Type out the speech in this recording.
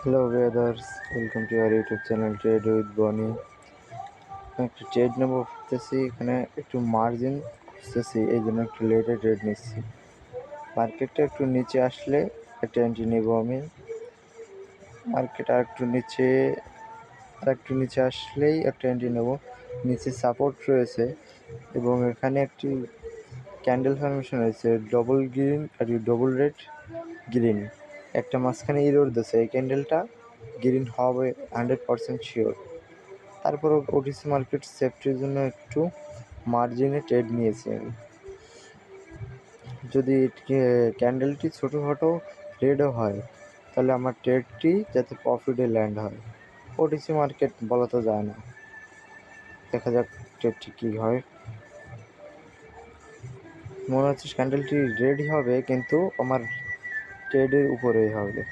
Hello brothers, welcome to our YouTube channel Trade with Bonnie. একটু trade নেবো ভাবতেছি, এখানে একটু মার্জিন খুঁজতেছি, এই জন্য একটু লেটে ট্রেড নিচ্ছি। মার্কেটটা একটু নিচে আসলে একটা এন্ট্রি নেব আমি। মার্কেট আর একটু নিচে আসলেই একটা এন্ট্রি নেব। নিচে সাপোর্ট রয়েছে এবং এখানে একটি ক্যান্ডেল ফরমেশন হয়েছে, ডবল গ্রিন আর ডবল রেড গ্রিন, একটা মাঝখানে ইরোর দিয়েছে। এই ক্যান্ডেলটা গ্রিন হবে 100% শিওর। তারপরও ওটিসি মার্কেট সেফটির জন্য একটু মার্জিনে ট্রেড নিয়েছি আমি। যদি ক্যান্ডেলটি ছোটোখাটো রেডও হয়, তাহলে আমার ট্রেডটি যাতে প্রফিটে ল্যান্ড হয়। ওটিসি মার্কেট বলা তো যায় না, দেখা যাক ট্রেডটি কী হয়। মনে হচ্ছে ক্যান্ডেলটি রেডই হবে, কিন্তু আমার ট্রেডের উপরেই হবে।